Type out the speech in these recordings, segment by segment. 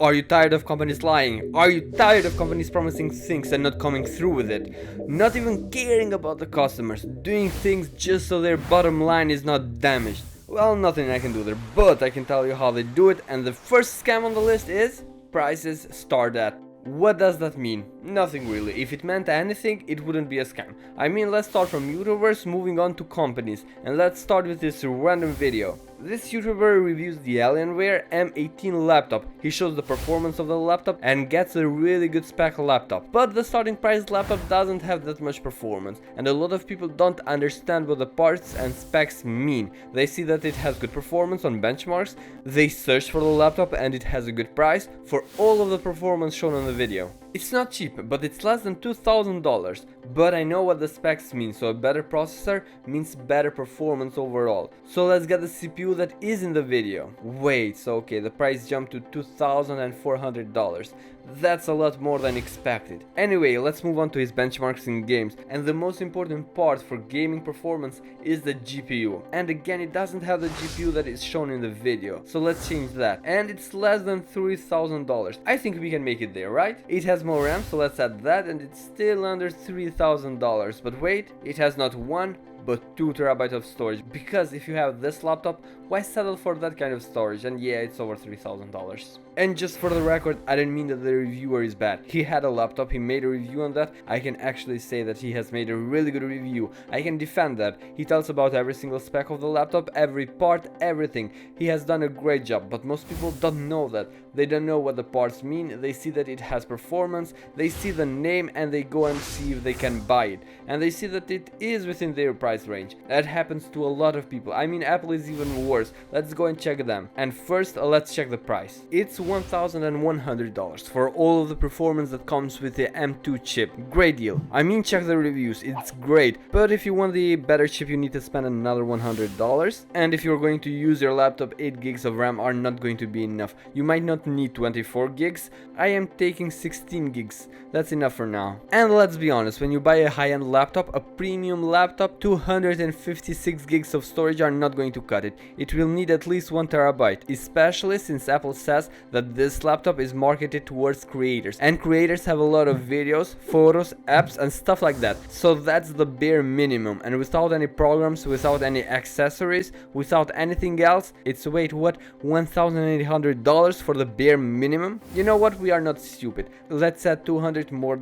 Are you tired of companies lying? Are you tired of companies promising things and not coming through with it? Not even caring about the customers, doing things just so their bottom line is not damaged. Well, nothing I can do there, but I can tell you how they do it, and the first scam on the list is prices start at. What does that mean? Nothing really. If it meant anything, it wouldn't be a scam. I mean, let's start from YouTubers moving on to companies, and let's start with this random video. This YouTuber reviews the Alienware M18 laptop. He shows the performance of the laptop and gets a really good spec laptop. But the starting price laptop doesn't have that much performance, and a lot of people don't understand what the parts and specs mean. They see that it has good performance on benchmarks, they search for the laptop and it has a good price for all of the performance shown on the video. It's not cheap, but it's less than $2,000. But I know what the specs mean, so a better processor means better performance overall. So let's get the CPU that is in the video. Wait, so okay, the price jumped to $2,400. That's a lot more than expected. Anyway, let's move on to his benchmarks in games, and the most important part for gaming performance is the GPU. And again, it doesn't have the GPU that is shown in the video, so let's change that. And it's less than $3,000. I think we can make it there, right? It has more RAM, so let's add that, and it's still under $3,000. But wait, it has not 1 but 2 TB of storage, because if you have this laptop, why settle for that kind of storage? And yeah, it's over $3,000. And just for the record, I didn't mean that the reviewer is bad. He had a laptop, he made a review on that. I can actually say that he has made a really good review. I can defend that. He tells about every single spec of the laptop, every part, everything. He has done a great job, but most people don't know that. They don't know what the parts mean. They see that it has performance, they see the name, and they go and see if they can buy it. And they see that it is within their price range. That happens to a lot of people. I mean, Apple is even worse. Let's go and check them. And first, let's check the price. It's $1,100 for all of the performance that comes with the M2 chip. Great deal. I mean, check the reviews, it's great. But if you want the better chip, you need to spend another $100. And if you're going to use your laptop, 8 gigs of RAM are not going to be enough. You might not need 24 gigs. I am taking 16 gigs. That's enough for now. And let's be honest, when you buy a high-end laptop, a premium laptop, 256 gigs of storage are not going to cut it. It will need at least 1 TB, especially since Apple says that this laptop is marketed towards creators, and creators have a lot of videos, photos, apps and stuff like that. So that's the bare minimum, and without any programs, without any accessories, without anything else, it's wait, what, $1,800 for the bare minimum? You know what, we are not stupid. Let's add $200 more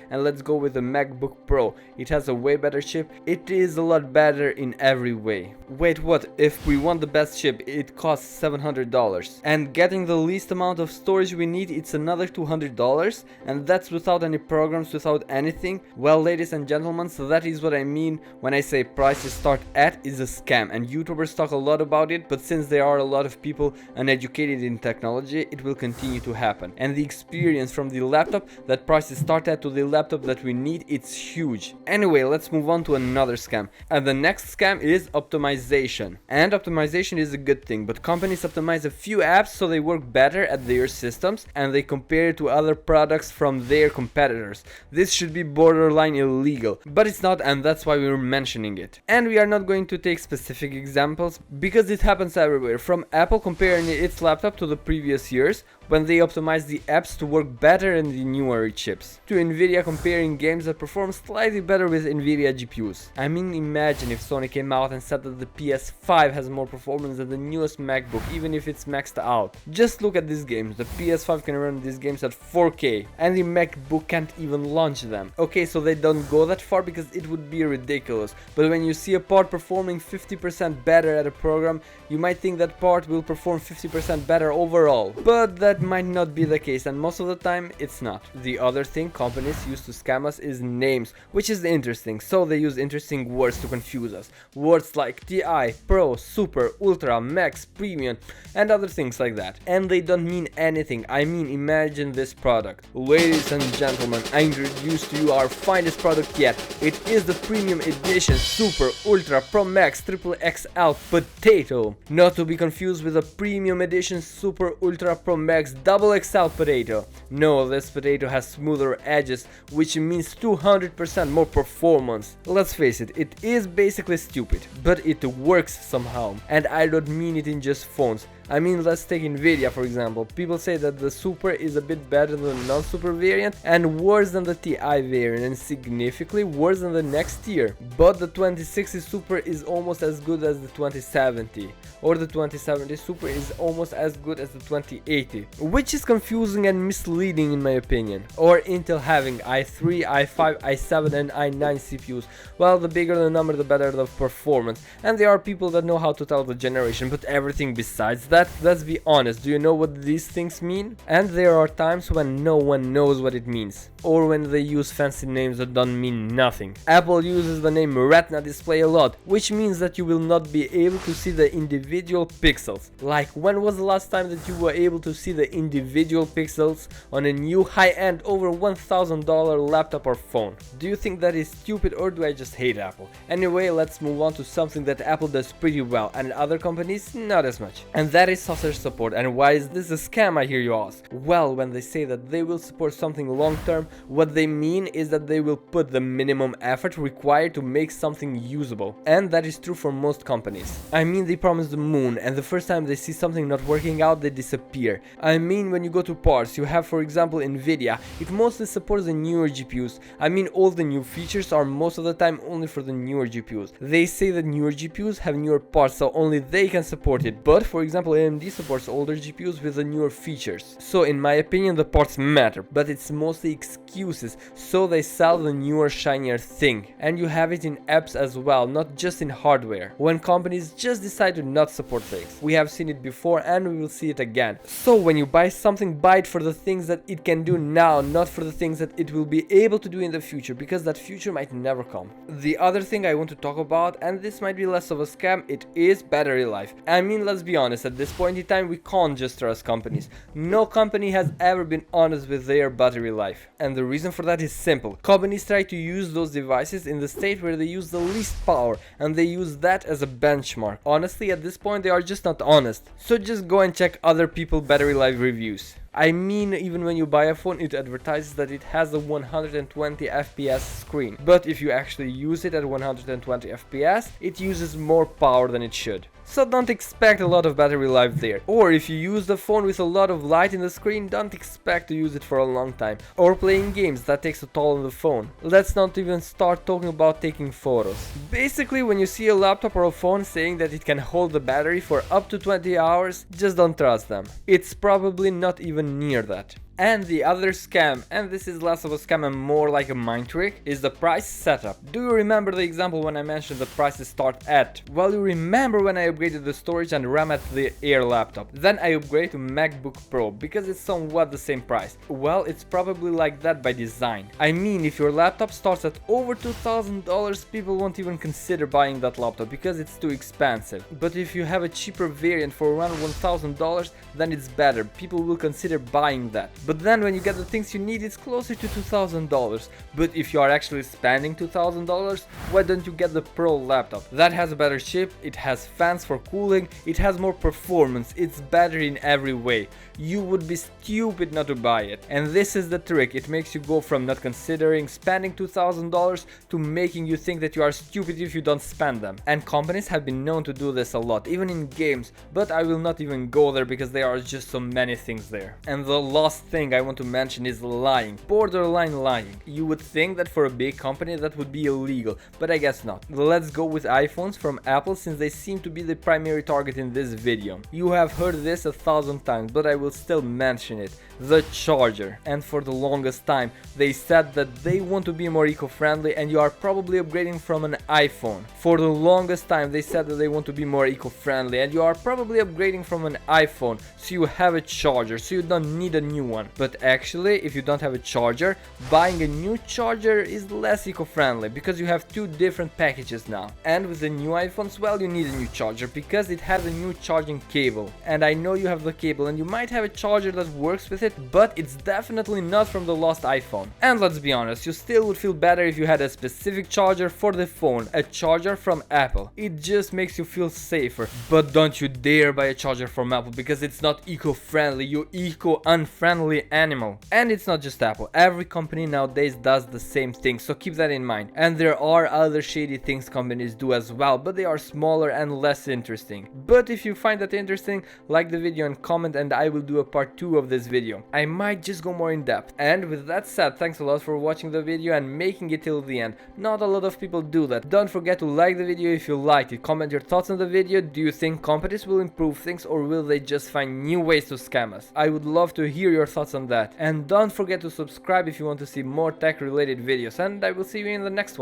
and let's go with the MacBook Pro. It has a way better chip. It is a lot better in every way. Wait, what? If we want the best chip, it costs $700. And getting the least amount of storage we need, it's another $200, and that's without any programs, without anything. Well, ladies and gentlemen, so that is what I mean when I say prices start at is a scam, and YouTubers talk a lot about it, but since there are a lot of people uneducated in technology, it will continue to happen. And the experience from the laptop that prices start at to the laptop that we need, it's huge. Anyway, let's move on to another scam, and the next scam is optimization. And optimization is a good thing, but companies optimize a few apps so they work better at their systems, and they compare it to other products from their competitors. This should be borderline illegal, but it's not, and that's why we're mentioning it. And we are not going to take specific examples because it happens everywhere, from Apple comparing its laptop to the previous years when they optimize the apps to work better in the newer chips, to Nvidia comparing games that perform slightly better with Nvidia GPUs. I mean, imagine if Sony came out and said that the PS5 has more performance than the newest MacBook, even if it's maxed out. Just look at these games. The PS5 can run these games at 4K, and the MacBook can't even launch them. Okay, so they don't go that far because it would be ridiculous, but when you see a part performing 50% better at a program, you might think that part will perform 50% better overall, but that might not be the case, and most of the time it's not. The other thing companies use to scam us is names, which is interesting, so they use interesting words to confuse us. Words like TI, Pro, Super, Ultra, Max, Premium, and other things like that. And they don't mean anything. I mean, imagine this product. Ladies and gentlemen, I introduce to you our finest product yet. It is the Premium Edition Super, Ultra, Pro Max, Triple XL Potato. Not to be confused with the Premium Edition Super, Ultra, Pro Max Double XL Potato. No, this potato has smoother edges, which means 200% more performance. Let's face it, it is basically stupid, but it works somehow. And I don't mean it in just phones. I mean, let's take Nvidia for example. People say that the Super is a bit better than the non-Super variant and worse than the Ti variant and significantly worse than the next tier. But the 2060 Super is almost as good as the 2070, or the 2070 Super is almost as good as the 2080, which is confusing and misleading in my opinion. Or Intel having i3, i5, i7 and i9 CPUs. Well, the bigger the number the better the performance, and there are people that know how to tell the generation, but everything besides that, let's be honest, do you know what these things mean? And there are times when no one knows what it means, or when they use fancy names that don't mean nothing. Apple uses the name Retina display a lot, which means that you will not be able to see the individual pixels. Like, when was the last time that you were able to see the individual pixels on a new high-end over $1,000 laptop or phone? Do you think that is stupid, or do I just hate Apple? Anyway, let's move on to something that Apple does pretty well and other companies not as much. And that is sausage support. And why is this a scam, I hear you ask? Well, when they say that they will support something long term, what they mean is that they will put the minimum effort required to make something usable. And that is true for most companies. I mean, they promise the moon, and the first time they see something not working out, they disappear. I mean, when you go to parts, you have for example Nvidia, it mostly supports the newer GPUs. I mean, all the new features are most of the time only for the newer GPUs. They say that newer GPUs have newer parts, so only they can support it. But for example, AMD supports older GPUs with the newer features. So in my opinion, the parts matter, but it's mostly excuses, so they sell the newer, shinier thing. And you have it in apps as well, not just in hardware, when companies just decide to not support things. We have seen it before and we will see it again. So when you buy something, buy it for the things that it can do now, not for the things that it will be able to do in the future, because that future might never come. The other thing I want to talk about, and this might be less of a scam, it is battery life. I mean, let's be honest, at this point in time we can't just trust companies. No company has ever been honest with their battery life, and the reason for that is simple. Companies try to use those devices in the state where they use the least power, and they use that as a benchmark. Honestly, at this point they are just not honest, so just go and check other people's battery life reviews. I mean, even when you buy a phone, it advertises that it has a 120 FPS screen, but if you actually use it at 120 FPS, it uses more power than it should. So don't expect a lot of battery life there. Or if you use the phone with a lot of light in the screen, don't expect to use it for a long time. Or playing games, that takes a toll on the phone. Let's not even start talking about taking photos. Basically, when you see a laptop or a phone saying that it can hold the battery for up to 20 hours, just don't trust them. It's probably not even near that. And the other scam, and this is less of a scam and more like a mind trick, is the price setup. Do you remember the example when I mentioned the prices start at? Well, you remember when I upgraded the storage and RAM at the Air laptop. Then I upgraded to MacBook Pro because it's somewhat the same price. Well, it's probably like that by design. I mean, if your laptop starts at over $2,000, people won't even consider buying that laptop because it's too expensive. But if you have a cheaper variant for around $1,000, then it's better. People will consider buying that. But then when you get the things you need, it's closer to $2,000. But if you are actually spending $2,000, why don't you get the Pro laptop? That has a better chip, it has fans for cooling, it has more performance, it's better in every way. You would be stupid not to buy it. And this is the trick, it makes you go from not considering spending $2,000 to making you think that you are stupid if you don't spend them. And companies have been known to do this a lot, even in games, but I will not even go there because there are just so many things there. And the last thing I want to mention is lying, borderline lying. You would think that for a big company that would be illegal, but I guess not. Let's go with iPhones from Apple, since they seem to be the primary target in this video. You have heard this 1,000 times, but I will still mention it. The charger. And for the longest time they said that they want to be more eco-friendly, and you are probably upgrading from an iPhone. For the longest time they said that they want to be more eco-friendly, and you are probably upgrading from an iPhone, so you have a charger, so you don't need a new one. But actually, if you don't have a charger, buying a new charger is less eco-friendly because you have two different packages now. And with the new iPhones, well, you need a new charger because it has a new charging cable. And I know you have the cable and you might have a charger that works with it, but it's definitely not from the last iPhone. And let's be honest, you still would feel better if you had a specific charger for the phone, a charger from Apple. It just makes you feel safer. But don't you dare buy a charger from Apple because it's not eco-friendly, you eco-unfriendly definitely animal. And it's not just Apple, every company nowadays does the same thing, so keep that in mind. And there are other shady things companies do as well, but they are smaller and less interesting. But if you find that interesting, like the video and comment, and I will do a part 2 of this video. I might just go more in depth. And with that said, thanks a lot for watching the video and making it till the end. Not a lot of people do that. Don't forget to like the video if you liked it. Comment your thoughts on the video. Do you think companies will improve things, or will they just find new ways to scam us? I would love to hear your thoughts on that. And don't forget to subscribe if you want to see more tech related videos, and I will see you in the next one.